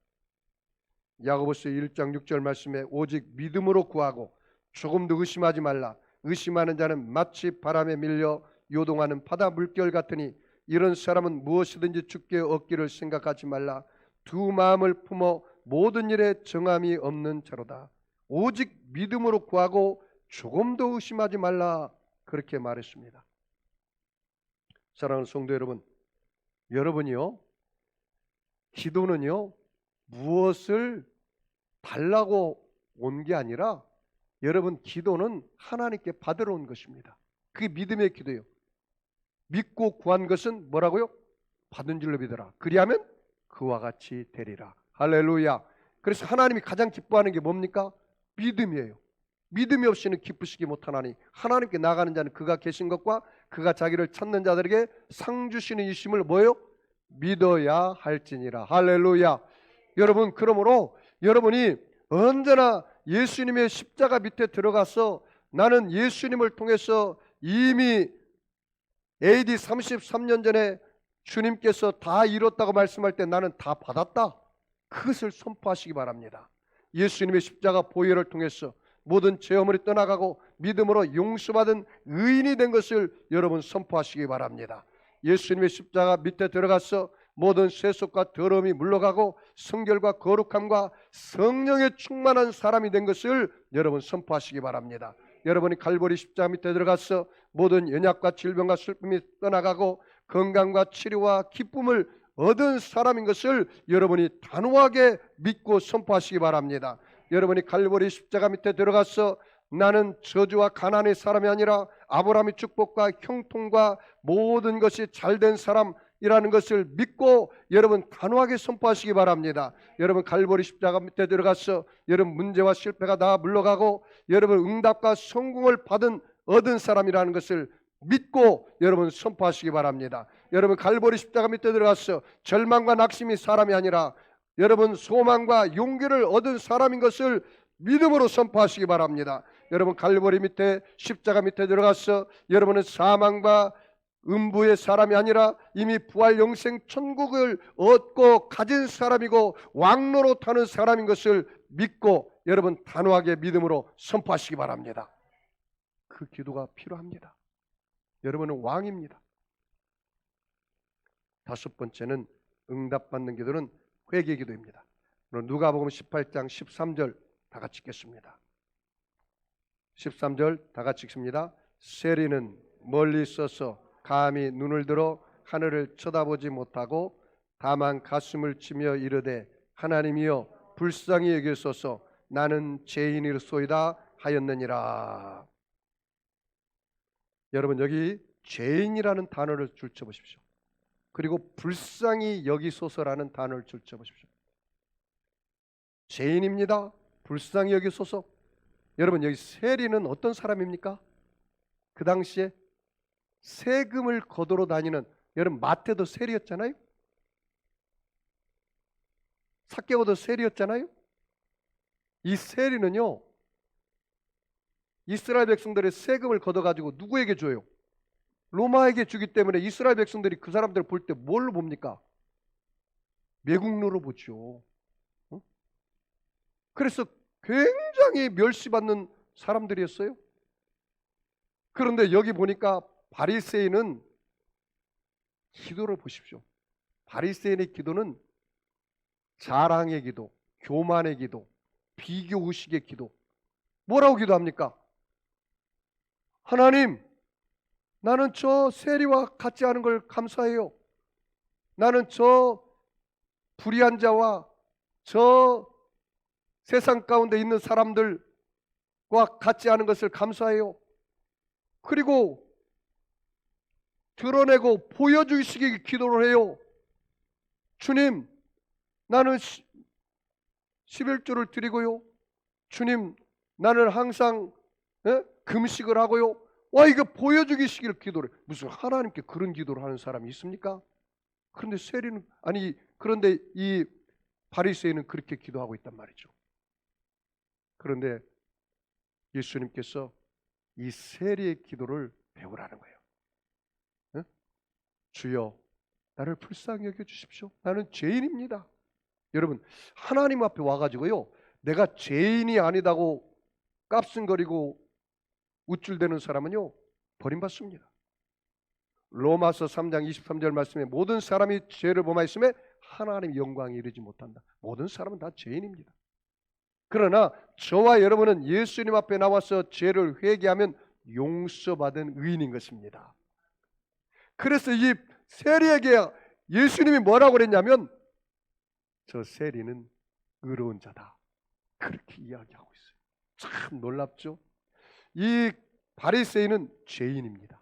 야고보서 1장 6절 말씀에 오직 믿음으로 구하고 조금도 의심하지 말라. 의심하는 자는 마치 바람에 밀려 요동하는 바다 물결 같으니 이런 사람은 무엇이든지 주께 얻기를 생각하지 말라. 두 마음을 품어 모든 일에 정함이 없는 자로다. 오직 믿음으로 구하고 조금도 의심하지 말라. 그렇게 말했습니다. 사랑하는 성도 여러분, 여러분이요, 기도는요 무엇을 달라고 온 게 아니라 여러분 기도는 하나님께 받으러 온 것입니다. 그게 믿음의 기도예요. 믿고 구한 것은 뭐라고요? 받은 줄로 믿어라. 그리하면 그와 같이 되리라. 할렐루야. 그래서 하나님이 가장 기뻐하는 게 뭡니까? 믿음이에요. 믿음이 없이는 기쁘시기 못하나니 하나님께 나가는 자는 그가 계신 것과 그가 자기를 찾는 자들에게 상 주시는 이심을 뭐예요? 믿어야 할지니라. 할렐루야. 여러분, 그러므로 여러분이 언제나 예수님의 십자가 밑에 들어가서 나는 예수님을 통해서 이미 AD 33년 전에 주님께서 다 이뤘다고 말씀할 때 나는 다 받았다, 그것을 선포하시기 바랍니다. 예수님의 십자가 보혈을 통해서 모든 죄어물이 떠나가고 믿음으로 용서받은 의인이 된 것을 여러분 선포하시기 바랍니다. 예수님의 십자가 밑에 들어가서 모든 세속과 더러움이 물러가고 성결과 거룩함과 성령에 충만한 사람이 된 것을 여러분 선포하시기 바랍니다. 여러분이 갈보리 십자가 밑에 들어가서 모든 연약과 질병과 슬픔이 떠나가고 건강과 치료와 기쁨을 얻은 사람인 것을 여러분이 단호하게 믿고 선포하시기 바랍니다. 여러분이 갈보리 십자가 밑에 들어가서 나는 저주와 가난의 사람이 아니라 아브라함의 축복과 형통과 모든 것이 잘된 사람이라는 것을 믿고 여러분 단호하게 선포하시기 바랍니다. 여러분 갈보리 십자가 밑에 들어가서 여러분 문제와 실패가 다 물러가고 여러분 응답과 성공을 얻은 사람이라는 것을 믿고 여러분 선포하시기 바랍니다. 여러분 갈보리 십자가 밑에 들어가서 절망과 낙심이 사람이 아니라 여러분 소망과 용기를 얻은 사람인 것을 믿음으로 선포하시기 바랍니다. 여러분 갈보리 밑에 십자가 밑에 들어가서 여러분은 사망과 음부의 사람이 아니라 이미 부활 영생 천국을 얻고 가진 사람이고 왕로로 타는 사람인 것을 믿고 여러분 단호하게 믿음으로 선포하시기 바랍니다. 그 기도가 필요합니다. 여러분은 왕입니다. 다섯 번째는 응답받는 기도는 회개 기도입니다. 누가복음 18장 13절 다 같이 읽겠습니다. 13절 다 같이 읽습니다. 세리는 멀리 서서 감히 눈을 들어 하늘을 쳐다보지 못하고 다만 가슴을 치며 이르되 하나님이여 불쌍히 여기소서 나는 죄인이로소이다 하였느니라. 여러분 여기 죄인이라는 단어를 줄쳐보십시오. 그리고 불쌍히 여기소서라는 단어를 줄쳐보십시오. 죄인입니다. 불쌍히 여기소서. 여러분 여기 세리는 어떤 사람입니까? 그 당시에 세금을 거두러 다니는, 여러분 마태도 세리였잖아요. 삭개오도 세리였잖아요. 이 세리는요 이스라엘 백성들의 세금을 걷어가지고 누구에게 줘요? 로마에게 주기 때문에 이스라엘 백성들이 그 사람들을 볼 때 뭘로 봅니까? 매국노로 보죠. 그래서 굉장히 멸시받는 사람들이었어요. 그런데 여기 보니까 바리새인은 기도를 보십시오. 바리새인의 기도는 자랑의 기도, 교만의 기도, 비교의식의 기도. 뭐라고 기도합니까? 하나님, 나는 저 세리와 같지 않은 걸 감사해요. 나는 저 불의한 자와 저 세상 가운데 있는 사람들과 같지 않은 것을 감사해요. 그리고 드러내고 보여주시기 기도를 해요. 주님, 나는 11조를 드리고요. 주님, 나는 항상 금식을 하고요. 와, 이거 보여주기시기를 기도를. 무슨 하나님께 그런 기도를 하는 사람이 있습니까? 그런데 그런데 이 바리새인은 그렇게 기도하고 있단 말이죠. 그런데 예수님께서 이 세리의 기도를 배우라는 거예요. 주여, 나를 불쌍히 여겨 주십시오. 나는 죄인입니다. 여러분, 하나님 앞에 와가지고요, 내가 죄인이 아니다고 깝승거리고 우쭐대는 사람은요, 버림받습니다. 로마서 3장 23절 말씀에 모든 사람이 죄를 범하였음에 하나님 영광에 이르지 못한다. 모든 사람은 다 죄인입니다. 그러나 저와 여러분은 예수님 앞에 나와서 죄를 회개하면 용서받은 의인인 것입니다. 그래서 이 세리에게 예수님이 뭐라고 그랬냐면 저 세리는 의로운 자다, 그렇게 이야기하고 있어요. 참 놀랍죠? 이 바리새인은 죄인입니다.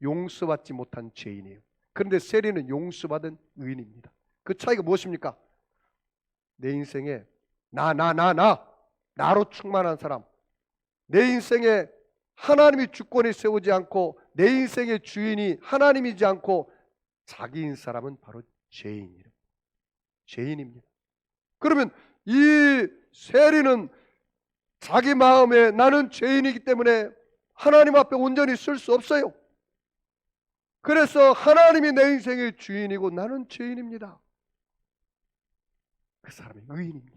용서받지 못한 죄인이에요. 그런데 세리는 용서받은 의인입니다. 그 차이가 무엇입니까? 내 인생에 나로 충만한 사람, 내 인생에 하나님이 주권에 세우지 않고 내 인생의 주인이 하나님이지 않고 자기인 사람은 바로 죄인입니다. 그러면 이 세리는 자기 마음에 나는 죄인이기 때문에 하나님 앞에 온전히 쓸 수 없어요. 그래서 하나님이 내 인생의 주인이고 나는 죄인입니다. 그 사람이 의인입니다.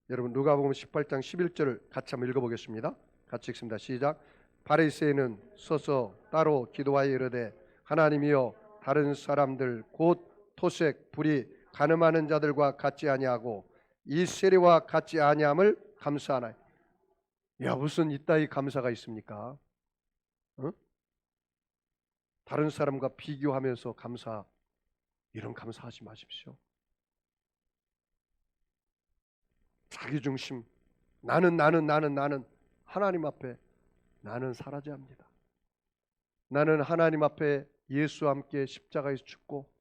여러분, 누가복음 18장 11절을 같이 한번 읽어보겠습니다. 같이 읽습니다. 시작. 바리새인은 서서 따로 기도하여 이르되 하나님이여, 다른 사람들 곧 토색, 불의, 간음하는 자들과 같지 아니하고 이 세리와 같지 아니함을 감사하나이. 야, 무슨 이따위 감사가 있습니까? 다른 사람과 비교하면서 이런 감사하지 마십시오. 자기중심, 나는 하나님 앞에 나는 사라져야 합니다. 나는 하나님 앞에 예수와 함께 십자가에서 죽고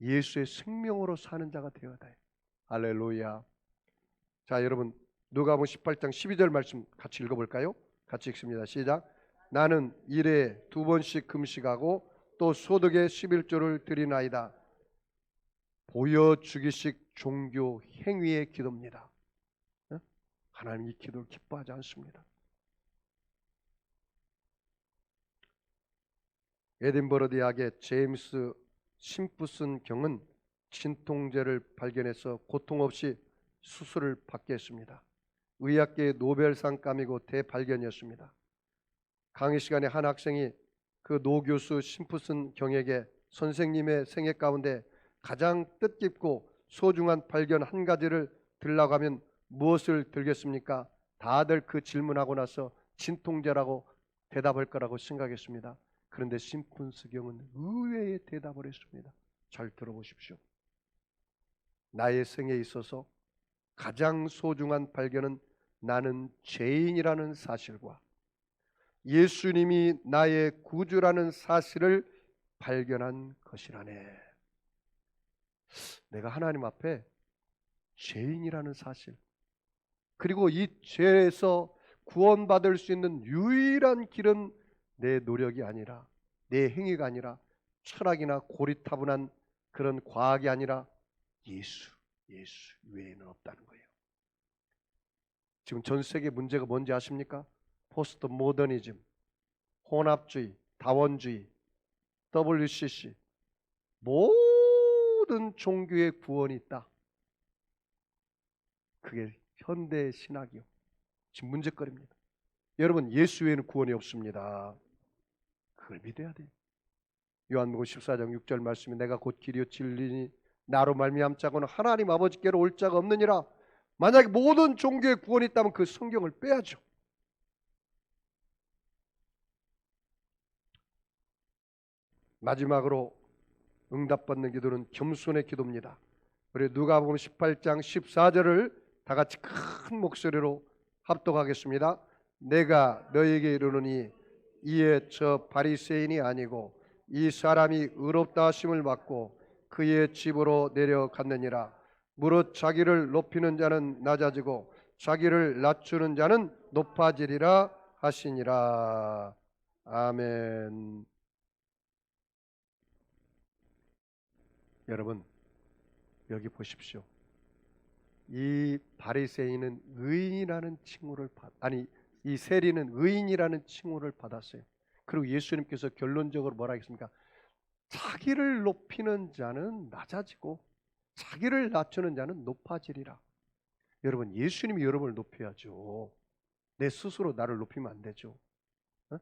예수의 생명으로 사는 자가 되어야 돼. 할렐루야. 자, 여러분, 누가복음 18장 12절 말씀 같이 읽어볼까요? 같이 읽습니다. 시작. 나는 일에 2번씩 금식하고 또 소득의 11조를 드리나이다. 보여주기식 종교 행위의 기도입니다. 하나님 이 기도를 기뻐하지 않습니다. 에딘버러 대학의 제임스 심프슨 경은 진통제를 발견해서 고통 없이 수술을 받게 했습니다. 의학계의 노벨상감이고 대발견이었습니다. 강의 시간에 한 학생이 그 노 교수 심프슨 경에게 선생님의 생애 가운데 가장 뜻깊고 소중한 발견 한 가지를 들라고 하면 무엇을 들겠습니까? 다들 그 질문하고 나서 진통제라고 대답할 거라고 생각했습니다. 그런데 심프슨 경은 의외의 대답을 했습니다. 잘 들어보십시오. 나의 생에 있어서 가장 소중한 발견은 나는 죄인이라는 사실과 예수님이 나의 구주라는 사실을 발견한 것이라네. 내가 하나님 앞에 죄인이라는 사실, 그리고 이 죄에서 구원받을 수 있는 유일한 길은 내 노력이 아니라, 내 행위가 아니라, 철학이나 고리타분한 그런 과학이 아니라 예수 외에는 없다는 거예요. 지금 전 세계 문제가 뭔지 아십니까? 포스트 모더니즘, 혼합주의, 다원주의, WCC, 모든 종교의 구원이 있다. 그게 현대 신학이요. 지금 문제거리입니다. 여러분, 예수 외에는 구원이 없습니다. 그걸 믿어야 돼요. 요한복음 14장 6절 말씀에 내가 곧 길이요 진리니 나로 말미암자고는 하나님 아버지께로 올 자가 없느니라. 만약에 모든 종교의 구원이 있다면 그 성경을 빼야죠. 마지막으로 응답받는 기도는 겸손의 기도입니다. 우리 누가복음 18장 14절을 다 같이 큰 목소리로 합독하겠습니다. 내가 너에게 이르노니 이에 저 바리새인이 아니고 이 사람이 의롭다 하심을 받고 그의 집으로 내려갔느니라. 무릇 자기를 높이는 자는 낮아지고 자기를 낮추는 자는 높아지리라 하시니라. 아멘. 여러분, 여기 보십시오. 이 바리새인은 의인이라는 칭호를 이 세리는 의인이라는 칭호를 받았어요. 그리고 예수님께서 결론적으로 뭐라 했습니까? 자기를 높이는 자는 낮아지고 자기를 낮추는 자는 높아지리라. 여러분, 예수님이 여러분을 높여야죠. 내 스스로 나를 높이면 안 되죠. 어?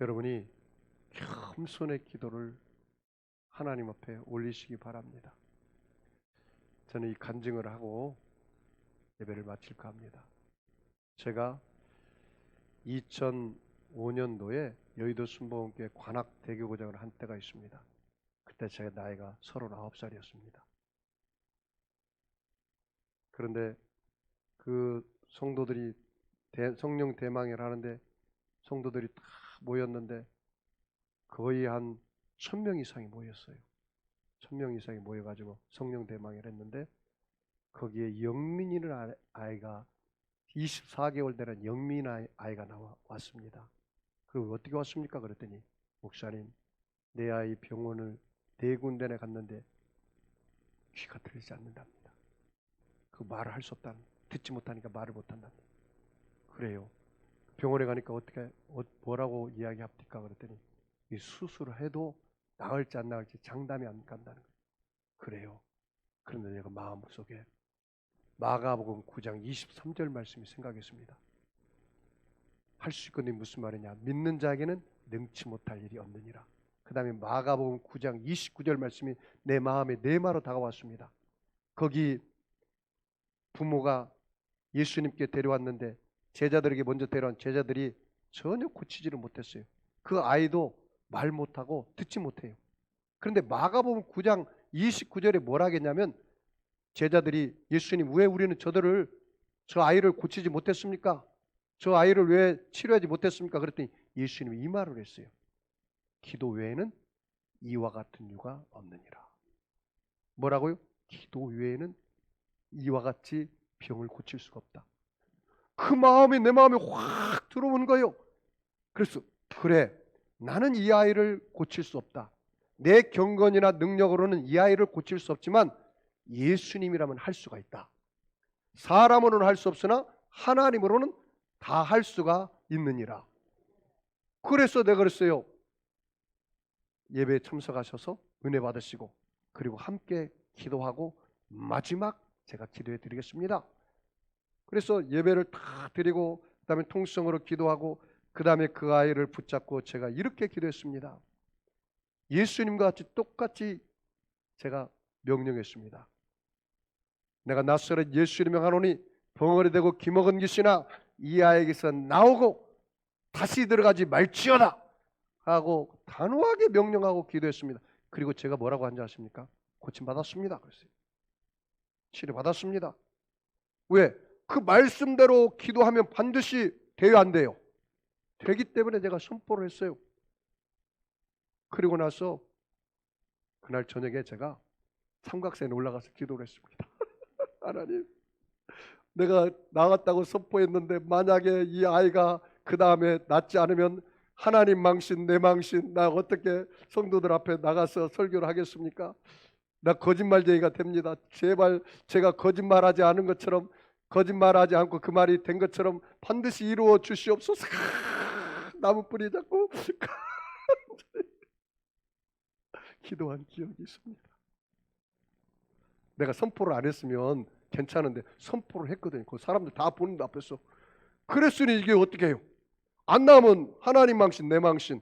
여러분이 겸손의 기도를 하나님 앞에 올리시기 바랍니다. 저는 이 간증을 하고 예배를 마칠까 합니다. 제가 2005년도에 여의도 순복음교회 관악 대교구장을 한 때가 있습니다. 그때 제 나이가 39살이었습니다. 그런데 그 성도들이 성령 대망회를 하는데 성도들이 다 모였는데 거의 한 1000명 이상이 모였어요. 1000명 이상이 모여가지고 성령 대망회를 했는데 거기에 영민이라는 아이가 24개월 되는 영민 아이가 왔습니다. 그리고 어떻게 왔습니까? 그랬더니 목사님, 내 아이 병원을 4군데나 갔는데 귀가 들리지 않는답니다. 그 말을 할 수 없다는, 듣지 못하니까 말을 못한답니다. 그래요. 병원에 가니까 어떻게 뭐라고 이야기합니까? 그랬더니 이 수술을 해도 나을지 안 나을지 장담이 안 간다는 거예요. 그래요. 그런데 내가 마음속에 마가복음 9장 23절 말씀이 생각했습니다. 할 수 있거든. 무슨 말이냐? 믿는 자에게는 능치 못할 일이 없느니라. 그 다음에 마가복음 9장 29절 말씀이 내 마음에 내마로 다가왔습니다. 거기 부모가 예수님께 데려왔는데 제자들에게 먼저 데려온 제자들이 전혀 고치지를 못했어요. 그 아이도 말 못하고 듣지 못해요. 그런데 마가복음 9장 29절에 뭐라 하겠냐면 제자들이 예수님, 왜 우리는 저 아이를 고치지 못했습니까? 저 아이를 왜 치료하지 못했습니까? 그랬더니 예수님이 이 말을 했어요. 기도 외에는 이와 같은 이유가 없느니라. 뭐라고요? 기도 외에는 이와 같이 병을 고칠 수가 없다. 그 마음이 내 마음에 확 들어온 거예요. 그래서 그래, 나는 이 아이를 고칠 수 없다. 내 경건이나 능력으로는 이 아이를 고칠 수 없지만 예수님이라면 할 수가 있다. 사람으로는 할 수 없으나 하나님으로는 다 할 수가 있느니라. 그래서 내가 그랬어요. 예배에 참석하셔서 은혜 받으시고 그리고 함께 기도하고 마지막 제가 기도해 드리겠습니다. 그래서 예배를 다 드리고 그 다음에 통성으로 기도하고 그 다음에 그 아이를 붙잡고 제가 이렇게 기도했습니다. 예수님과 같이 똑같이 제가 명령했습니다. 내가 나사렛 예수님을 하노니 벙어리 되고 기먹은 귀신아 이 아이에게서 나오고 다시 들어가지 말지어다 하고 단호하게 명령하고 기도했습니다. 그리고 제가 뭐라고 한지 아십니까? 고침받았습니다. 그랬어요. 치료받았습니다. 왜? 그 말씀대로 기도하면 반드시 돼요, 안 돼요? 되기 때문에 제가 선포를 했어요. 그리고 나서 그날 저녁에 제가 삼각산에 올라가서 기도를 했습니다. 하나님, 내가 나갔다고 선포했는데 만약에 이 아이가 그 다음에 낫지 않으면 하나님 망신, 내 망신, 나 어떻게 성도들 앞에 나가서 설교를 하겠습니까? 나 거짓말쟁이가 됩니다. 제발 제가 거짓말하지 않은 것처럼, 거짓말하지 않고 그 말이 된 것처럼 반드시 이루어 주시옵소서. 나무뿌리 잡고 기도한 기억이 있습니다. 내가 선포를 안 했으면 괜찮은데 선포를 했거든요. 그 사람들 다 보는 앞에서. 그랬으니 이게 어떻게 해요? 안 나오면 하나님 망신, 내 망신.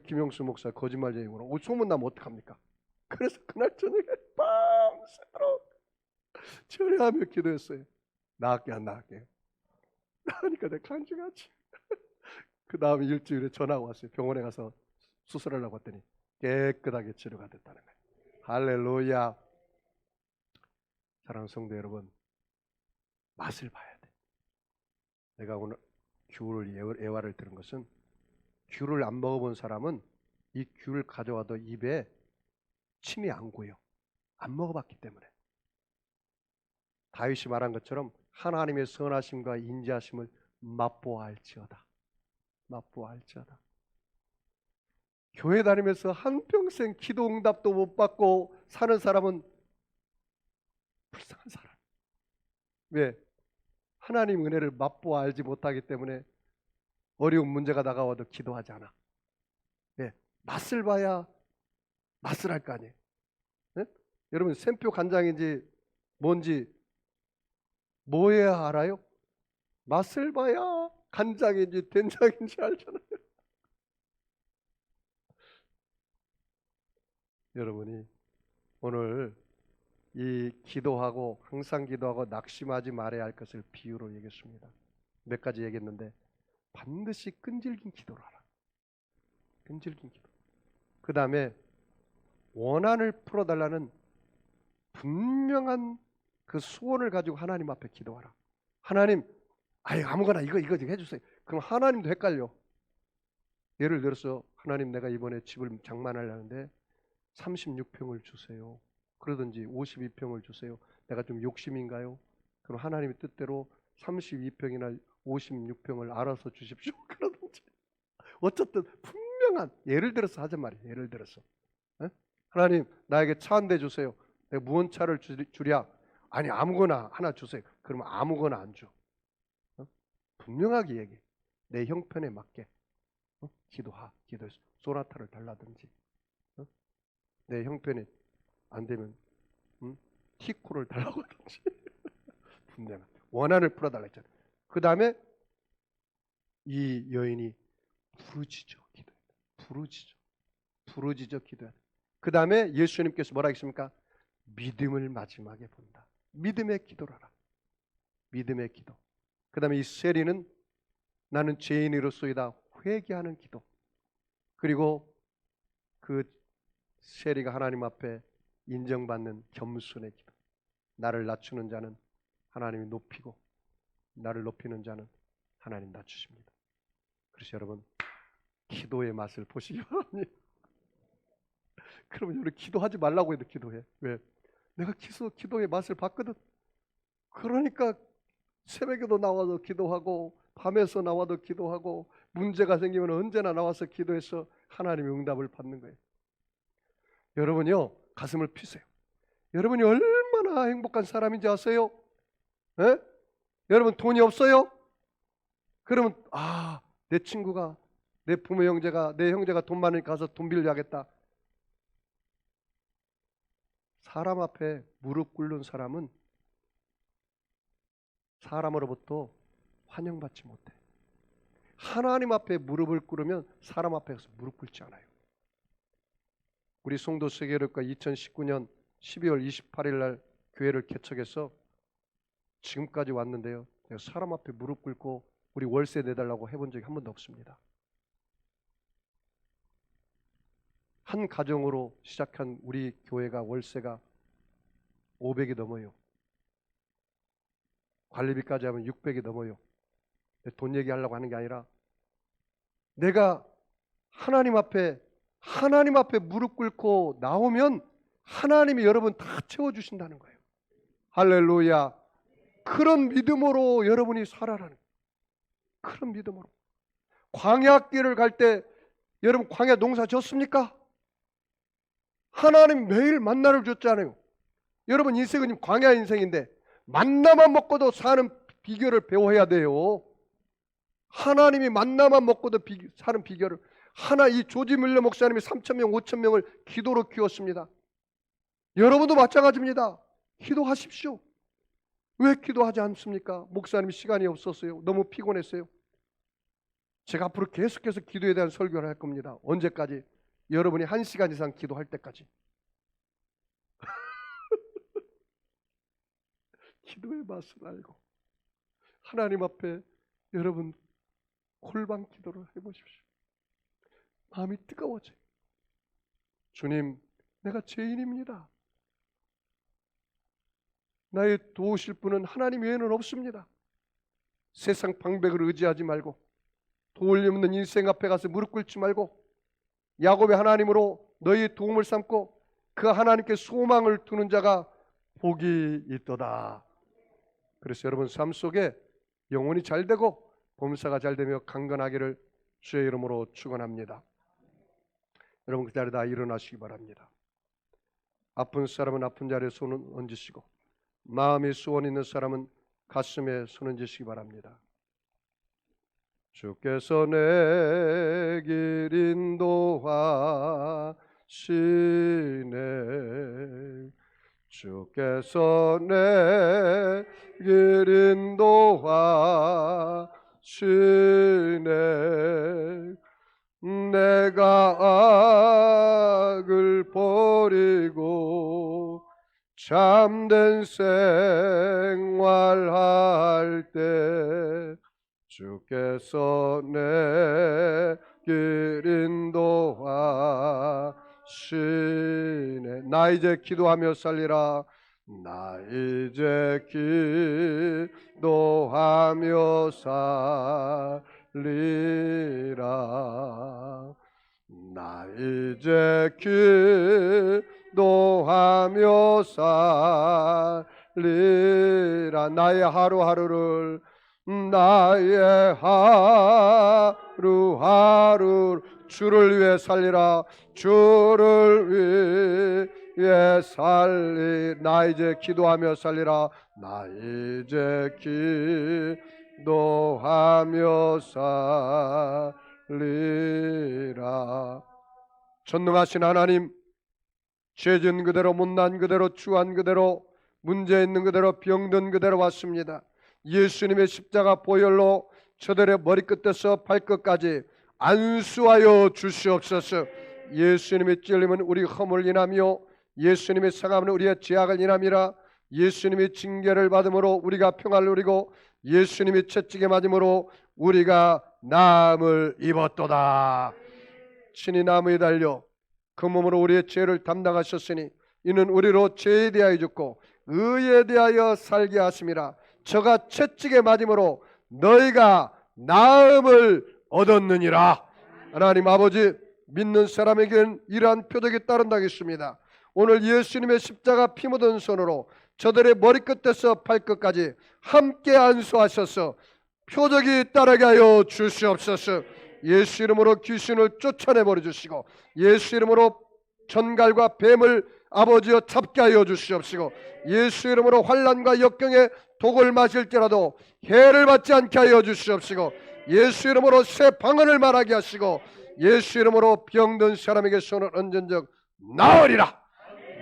김영수 목사 거짓말쟁이구나. 소문나면 어떡합니까? 그래서 그날 저녁에 밤새도록 절해하며 기도했어요. 나을게 안 나을게. 나으니까 내가 간증하지. 그 다음에 일주일에 전화가 왔어요. 병원에 가서 수술하려고 했더니 깨끗하게 치료가 됐다는 거예요. 할렐루야. 사랑하는 성도 여러분, 맛을 봐야 돼. 내가 오늘 귤 애화를 들은 것은 귤을 안 먹어본 사람은 이 귤을 가져와도 입에 침이 안 고여. 안 먹어봤기 때문에. 다윗이 말한 것처럼 하나님의 선하심과 인자하심을 맛보아할지어다. 맛보아할지어다. 교회 다니면서 한평생 기도 응답도 못 받고 사는 사람은 불쌍한 사람이에요. 왜? 하나님 은혜를 맛보아 알지 못하기 때문에 어려운 문제가 다가와도 기도하지 않아. 왜? 맛을 봐야 맛을 할 거 아니에요. 네? 여러분 샘표 간장인지 뭔지 뭐해야 알아요? 맛을 봐야 간장인지 된장인지 알잖아요. 여러분이 오늘 이 기도하고 항상 기도하고 낙심하지 말아야 할 것을 비유로 얘기했습니다. 몇 가지 얘기했는데 반드시 끈질긴 기도를 하라. 끈질긴 기도. 그 다음에 원한을 풀어달라는 분명한 그 소원을 가지고 하나님 앞에 기도하라. 하나님, 아무거나 이거 해주세요. 그럼 하나님도 헷갈려. 예를 들어서 하나님 내가 이번에 집을 장만하려는데 36평을 주세요. 그러든지 52평을 주세요. 내가 좀 욕심인가요? 그럼 하나님의 뜻대로 32평이나 56평을 알아서 주십시오. 그러든지 어쨌든 분명한 예를 들어서 하자 말이에요. 예를 들어서 하나님 나에게 차 한 대 주세요. 내가 무언 차를 주랴? 아니 아무거나 하나 주세요. 그러면 아무거나 안 줘. 분명하게 얘기해. 내 형편에 맞게 기도해서 소나타를 달라든지 내 형편이 안 되면 티코를 달라고 하든지 분명한 원한을 풀어달라 했잖아요. 그 다음에 이 여인이 부르짖어 기도했다. 부르짖어 기도했다. 그 다음에 예수님께서 뭐라 했습니까? 믿음을 마지막에 본다. 믿음의 기도를 하라. 믿음의 기도. 그 다음에 이 세리는 나는 죄인으로서이다 회개하는 기도. 그리고 그 세리가 하나님 앞에 인정받는 겸손의 기도. 나를 낮추는 자는 하나님이 높이고 나를 높이는 자는 하나님 낮추십니다. 그래서 여러분 기도의 맛을 보시기 바랍니다. 그러면 여러분 기도하지 말라고 해도 기도해. 왜? 내가 기도의 맛을 봤거든. 그러니까 새벽에도 나와서 기도하고 밤에서 나와도 기도하고 문제가 생기면 언제나 나와서 기도해서 하나님의 응답을 받는 거예요. 여러분요 가슴을 피세요. 여러분이 얼마나 행복한 사람인지 아세요? 에? 여러분 돈이 없어요? 그러면 내 친구가 내 부모 형제가 내 형제가 돈 많으니까 가서 돈 빌려야겠다. 사람 앞에 무릎 꿇는 사람은 사람으로부터 환영받지 못해. 하나님 앞에 무릎을 꿇으면 사람 앞에서 무릎 꿇지 않아요. 우리 송도 세계력과 2019년 12월 28일 날 교회를 개척해서 지금까지 왔는데요. 내가 사람 앞에 무릎 꿇고 우리 월세 내달라고 해본 적이 한 번도 없습니다. 한 가정으로 시작한 우리 교회가 월세가 500이 넘어요. 관리비까지 하면 600이 넘어요. 돈 얘기하려고 하는 게 아니라 내가 하나님 앞에 무릎 꿇고 나오면 하나님이 여러분 다 채워주신다는 거예요. 할렐루야. 그런 믿음으로 여러분이 살아라는 거예요. 그런 믿음으로. 광야길을 갈 때 여러분 광야 농사 졌습니까? 하나님 매일 만나를 줬잖아요. 여러분 인생은 광야 인생인데 만나만 먹고도 사는 비결을 배워야 돼요. 하나님이 만나만 먹고도 사는 비결을 이 조지 밀러 목사님이 3,000명 5,000명을 기도로 키웠습니다. 여러분도 마찬가지입니다. 기도하십시오. 왜 기도하지 않습니까? 목사님이 시간이 없었어요. 너무 피곤했어요. 제가 앞으로 계속해서 기도에 대한 설교를 할 겁니다. 언제까지? 여러분이 1시간 이상 기도할 때까지. 기도의 맛을 알고 하나님 앞에 여러분 골방 기도를 해보십시오. 마음이 뜨거워져요. 주님, 내가 죄인입니다. 나의 도우실 분은 하나님 외에는 없습니다. 세상 방백을 의지하지 말고 도울 리 없는 인생 앞에 가서 무릎 꿇지 말고 야곱의 하나님으로 너희의 도움을 삼고 그 하나님께 소망을 두는 자가 복이 있도다. 그래서 여러분 삶 속에 영혼이 잘 되고 범사가 잘 되며 강건하기를 주의 이름으로 축원합니다. 여러분 그 자리에 다 일어나시기 바랍니다. 아픈 사람은 아픈 자리에 손을 얹으시고 마음에 소원 있는 사람은 가슴에 손을 지시기 바랍니다. 주께서 내 길 인도하시네. 주께서 내 길 인도하시네. 내가 악을 버리고 참된 생활할 때 주께서 내 길 인도하시네. 나 이제 기도하며 살리라. 나 이제 기도하며 살리라. 나 이제 기도하며 살리라. 나의 하루하루를 주를 위해 살리라. 주를 위해 나 이제 기도하며 살리라. 나 이제 기도하며 살리라. 전능하신 하나님, 죄진 그대로, 못난 그대로, 추한 그대로, 문제 있는 그대로, 병든 그대로 왔습니다. 예수님의 십자가 보혈로 저들의 머리끝에서 발끝까지 안수하여 주시옵소서. 예수님의 찔림은 우리 허물을 인하며 예수님의 상함은 우리의 죄악을 인함이라. 예수님의 징계를 받음으로 우리가 평안을 누리고 예수님의 채찍에 맞음으로 우리가 나음을 입었도다. 친히 나무에 달려 그 몸으로 우리의 죄를 담당하셨으니 이는 우리로 죄에 대하여 죽고 의에 대하여 살게 하심이라. 저가 채찍에 맞음으로 너희가 나음을 얻었느니라. 하나님 아버지, 믿는 사람에게는 이러한 표적이 따른다겠습니다. 오늘 예수님의 십자가 피 묻은 손으로 저들의 머리끝에서 발끝까지 함께 안수하셔서 표적이 따르게 하여 주시옵소서. 예수 이름으로 귀신을 쫓아내버려 주시고 예수 이름으로 전갈과 뱀을 아버지여 잡게 하여 주시옵시고 예수 이름으로 환난과 역경에 독을 마실지라도 해를 받지 않게 하여 주시옵시고 예수 이름으로 새 방언을 말하게 하시고 예수 이름으로 병든 사람에게 손을 얹은 적 나으리라.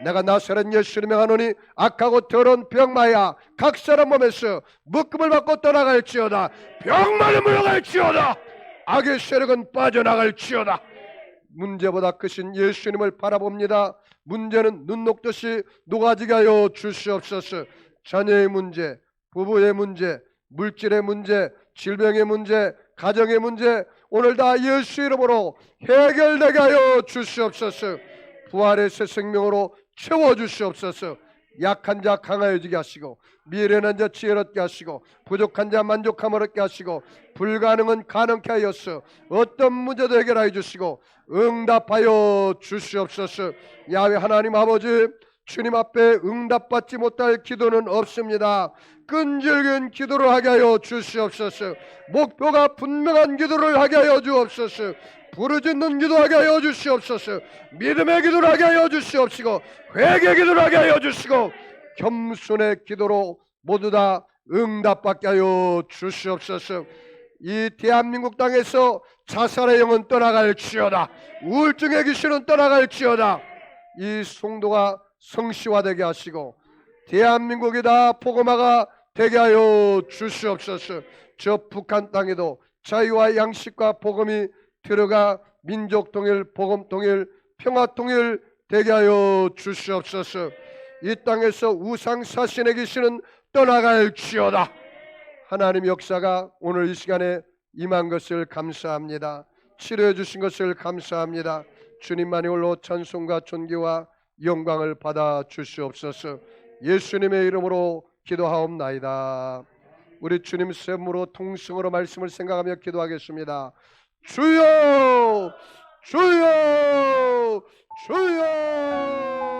내가 나사렛 예수를 명하노니 악하고 더러운 병마야 각 사람 몸에서 묶음을 받고 떠나갈지어다. 병마는 물러갈지어다. 악의 세력은 빠져나갈지어다. 문제보다 크신 예수님을 바라봅니다. 문제는 눈 녹듯이 녹아지게 하여 주시옵소서. 자녀의 문제, 부부의 문제, 물질의 문제, 질병의 문제, 가정의 문제 오늘 다 예수 이름으로 해결되게 하여 주시옵소서. 부활의 새 생명으로 채워주시옵소서. 약한 자 강하여지게 하시고 미련한 자 지혜롭게 하시고 부족한 자 만족함을 얻게 하시고 불가능은 가능케 하여서 어떤 문제도 해결하여 주시고 응답하여 주시옵소서. 야훼 하나님 아버지, 주님 앞에 응답받지 못할 기도는 없습니다. 끈질긴 기도를 하게 하여 주시옵소서. 목표가 분명한 기도를 하게 하여 주옵소서. 부르짖는 기도하게 하여 주시옵소서. 믿음의 기도를 하게 하여 주시옵시고 회개 기도를 하게 하여 주시고 겸손의 기도로 모두 다 응답받게 하여 주시옵소서. 이 대한민국 땅에서 자살의 영은 떠나갈지어다. 우울증의 귀신은 떠나갈지어다. 이 송도가 성시화되게 하시고 대한민국이 다 복음화가 되게 하여 주시옵소서. 저 북한 땅에도 자유와 양식과 복음이 들어가 민족 통일, 복음 통일, 평화 통일 되게 하여 주시옵소서. 이 땅에서 우상 사신의 귀신은 떠나갈지어다. 하나님 역사가 오늘 이 시간에 임한 것을 감사합니다. 치료해 주신 것을 감사합니다. 주님만이 홀로 찬송과 존귀와 영광을 받아 주시옵소서. 예수님의 이름으로 기도하옵나이다. 우리 주님 샘으로 통성으로 말씀을 생각하며 기도하겠습니다. 주여, 주여, 주여.